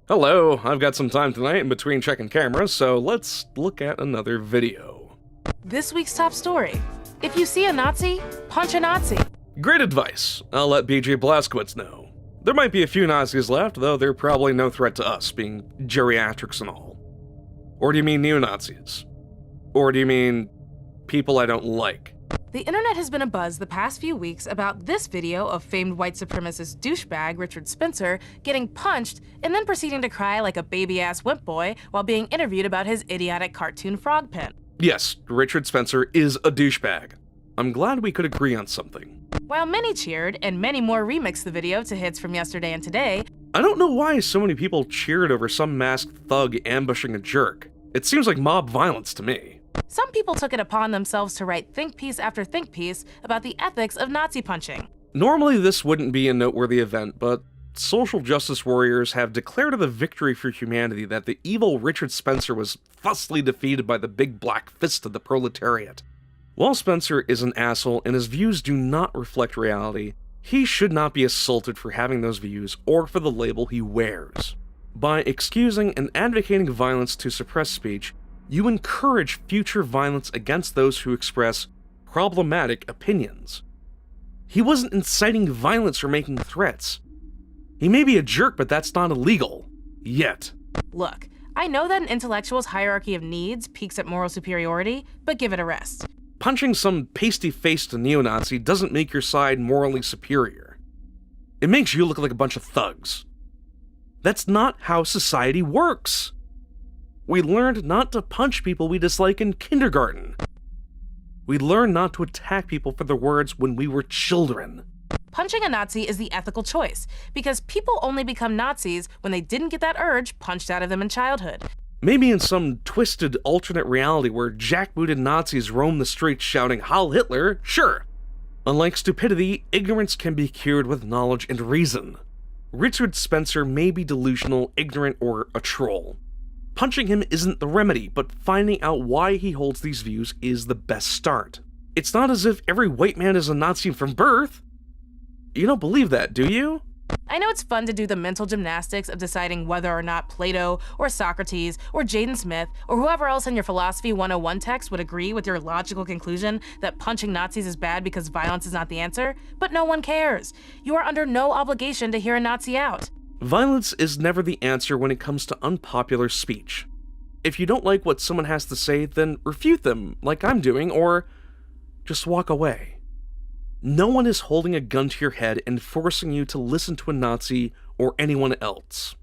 Hello, I've got some time tonight in between checking cameras, so let's look at another video. This week's top story. If you see a Nazi, punch a Nazi. Great advice. I'll let BJ Blazkowicz know. There might be a few Nazis left, though they're probably no threat to us, being geriatrics and all. Or do you mean neo-Nazis? Or do you mean people I don't like? The internet has been abuzz the past few weeks about this video of famed white supremacist douchebag Richard Spencer getting punched and then proceeding to cry like a baby-ass wimp boy while being interviewed about his idiotic cartoon frog pen. Yes, Richard Spencer is a douchebag. I'm glad we could agree on something. While many cheered and many more remixed the video to hits from yesterday and today, I don't know why so many people cheered over some masked thug ambushing a jerk. It seems like mob violence to me. some people took it upon themselves to write think piece after think piece about the ethics of Nazi punching. Normally this wouldn't be a noteworthy event, but social justice warriors have declared it a victory for humanity that the evil Richard Spencer was thusly defeated by the big black fist of the proletariat. While Spencer is an asshole and his views do not reflect reality, he should not be assaulted for having those views or for the label he wears. By excusing and advocating violence to suppress speech, you encourage future violence against those who express problematic opinions. He wasn't inciting violence or making threats. He may be a jerk, but that's not illegal. Yet. Look, I know that an intellectual's hierarchy of needs peaks at moral superiority, but give it a rest. Punching some pasty-faced neo-Nazi doesn't make your side morally superior. It makes you look like a bunch of thugs. That's not how society works. We learned not to punch people we dislike in kindergarten. We learned not to attack people for their words when we were children. Punching a Nazi is the ethical choice, because people only become Nazis when they didn't get that urge punched out of them in childhood. Maybe in some twisted alternate reality where jackbooted Nazis roam the streets shouting Heil Hitler, sure. Unlike stupidity, ignorance can be cured with knowledge and reason. Richard Spencer may be delusional, ignorant, or a troll. Punching him isn't the remedy, but finding out why he holds these views is the best start. It's not as if every white man is a Nazi from birth. You don't believe that, do you? I know it's fun to do the mental gymnastics of deciding whether or not Plato, or Socrates, or Jaden Smith, or whoever else in your Philosophy 101 text would agree with your logical conclusion that punching Nazis is bad because violence is not the answer, but no one cares. You are under no obligation to hear a Nazi out. Violence is never the answer when it comes to unpopular speech. If you don't like what someone has to say, then refute them, like I'm doing, or just walk away. No one is holding a gun to your head and forcing you to listen to a Nazi or anyone else.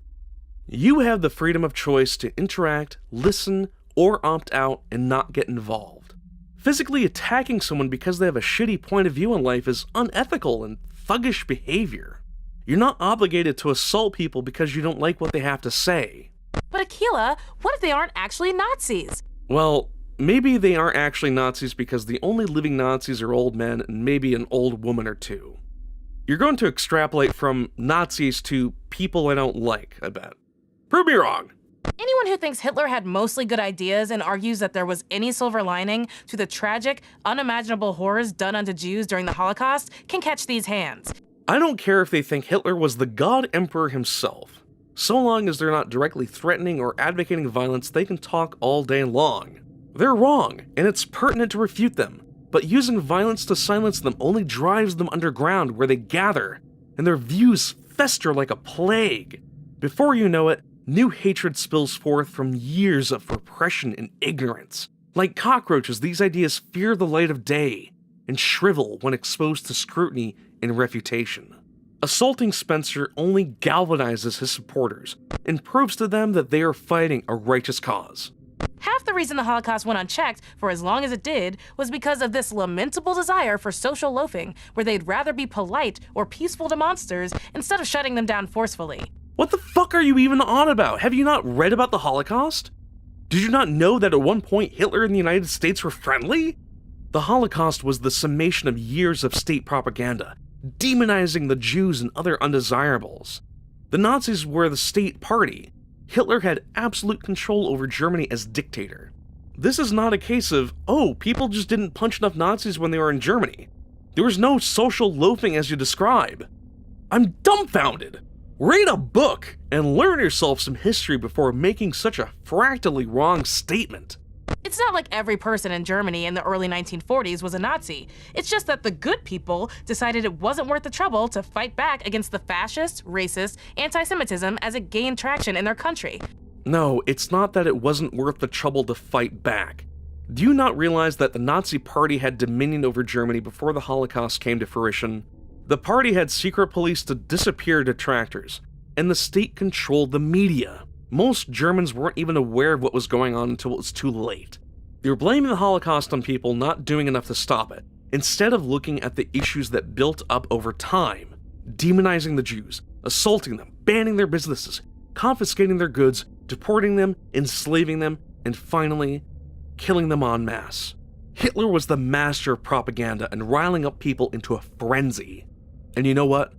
You have the freedom of choice to interact, listen, or opt out and not get involved. Physically attacking someone because they have a shitty point of view in life is unethical and thuggish behavior. You're not obligated to assault people because you don't like what they have to say. But Akila, what if they aren't actually Nazis? Well, maybe they aren't actually Nazis because the only living Nazis are old men and maybe an old woman or two. You're going to extrapolate from Nazis to people I don't like, I bet. Prove me wrong. Anyone who thinks Hitler had mostly good ideas and argues that there was any silver lining to the tragic, unimaginable horrors done unto Jews during the Holocaust can catch these hands. I don't care if they think Hitler was the God Emperor himself. So long as they're not directly threatening or advocating violence, they can talk all day long. They're wrong, and it's pertinent to refute them, but using violence to silence them only drives them underground where they gather, and their views fester like a plague. Before you know it, new hatred spills forth from years of repression and ignorance. Like cockroaches, these ideas fear the light of day, and shrivel when exposed to scrutiny and refutation. Assaulting Spencer only galvanizes his supporters, and proves to them that they are fighting a righteous cause. Half the reason the Holocaust went unchecked for as long as it did was because of this lamentable desire for social loafing, where they'd rather be polite or peaceful to monsters instead of shutting them down forcefully. What the fuck are you even on about? Have you not read about the Holocaust? Did you not know that at one point Hitler and the United States were friendly? The Holocaust was the summation of years of state propaganda, demonizing the Jews and other undesirables. The Nazis were the state party. Hitler had absolute control over Germany as dictator. This is not a case of, oh, people just didn't punch enough Nazis when they were in Germany. There was no social loafing as you describe. I'm dumbfounded. Read a book and learn yourself some history before making such a fractally wrong statement. It's not like every person in Germany in the early 1940s was a Nazi. It's just that the good people decided it wasn't worth the trouble to fight back against the fascist, racist, anti-Semitism as it gained traction in their country. No, it's not that it wasn't worth the trouble to fight back. Do you not realize that the Nazi Party had dominion over Germany before the Holocaust came to fruition? The party had secret police to disappear detractors, and the state controlled the media. Most Germans weren't even aware of what was going on until it was too late. They were blaming the Holocaust on people not doing enough to stop it, instead of looking at the issues that built up over time, demonizing the Jews, assaulting them, banning their businesses, confiscating their goods, deporting them, enslaving them, and finally, killing them en masse. Hitler was the master of propaganda and riling up people into a frenzy. And you know what?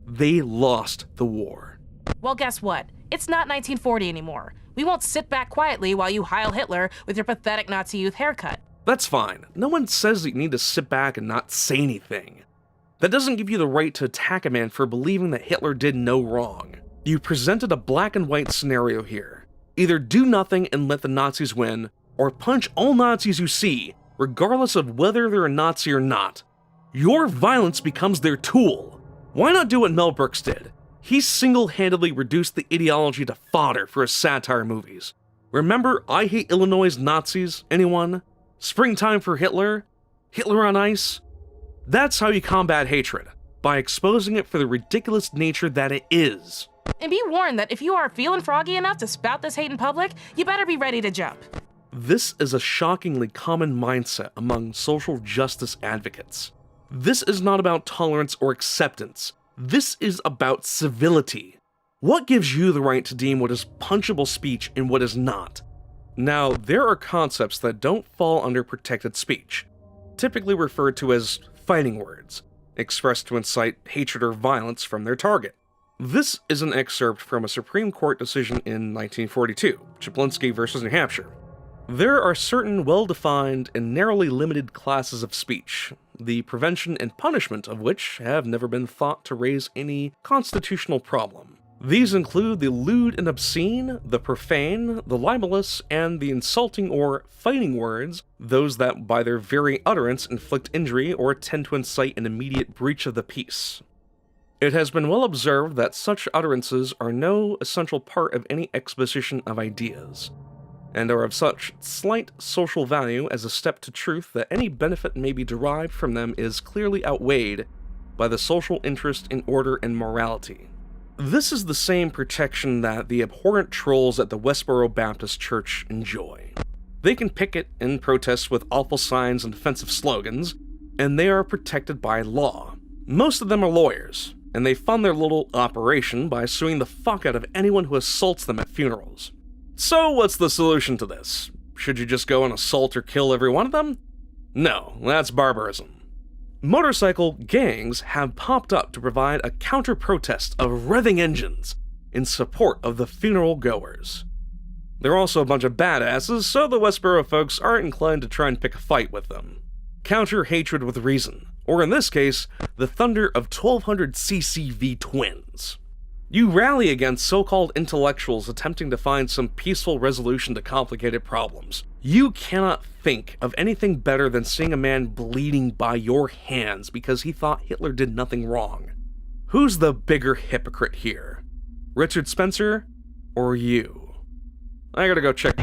They lost the war. Well, guess what? It's not 1940 anymore. We won't sit back quietly while you Heil Hitler with your pathetic Nazi youth haircut. That's fine. No one says that you need to sit back and not say anything. That doesn't give you the right to attack a man for believing that Hitler did no wrong. You presented a black and white scenario here. Either do nothing and let the Nazis win, or punch all Nazis you see, regardless of whether they're a Nazi or not. Your violence becomes their tool. Why not do what Mel Brooks did? He single-handedly reduced the ideology to fodder for his satire movies. Remember I Hate Illinois' Nazis, anyone? Springtime for Hitler? Hitler on Ice? That's how you combat hatred, by exposing it for the ridiculous nature that it is. And be warned that if you are feeling froggy enough to spout this hate in public, you better be ready to jump. This is a shockingly common mindset among social justice advocates. This is not about tolerance or acceptance. This is about civility. What gives you the right to deem what is punchable speech and what is not? Now, there are concepts that don't fall under protected speech, typically referred to as fighting words, expressed to incite hatred or violence from their target. This is an excerpt from a Supreme Court decision in 1942, Chaplinsky versus New Hampshire. There are certain well-defined and narrowly limited classes of speech, the prevention and punishment of which have never been thought to raise any constitutional problem. These include the lewd and obscene, the profane, the libelous, and the insulting or fighting words, those that by their very utterance inflict injury or tend to incite an immediate breach of the peace. It has been well observed that such utterances are no essential part of any exposition of ideas, and are of such slight social value as a step to truth that any benefit may be derived from them is clearly outweighed by the social interest in order and morality. This is the same protection that the abhorrent trolls at the Westboro Baptist Church enjoy. They can picket and protest with awful signs and offensive slogans, and they are protected by law. Most of them are lawyers, and they fund their little operation by suing the fuck out of anyone who assaults them at funerals. So what's the solution to this? Should you just go and assault or kill every one of them? No, that's barbarism. Motorcycle gangs have popped up to provide a counter-protest of revving engines in support of the funeral goers. They're also a bunch of badasses, so the Westboro folks aren't inclined to try and pick a fight with them. Counter hatred with reason, or in this case, the thunder of 1200 CCV twins. You rally against so-called intellectuals attempting to find some peaceful resolution to complicated problems. You cannot think of anything better than seeing a man bleeding by your hands because he thought Hitler did nothing wrong. Who's the bigger hypocrite here? Richard Spencer or you? I gotta go check.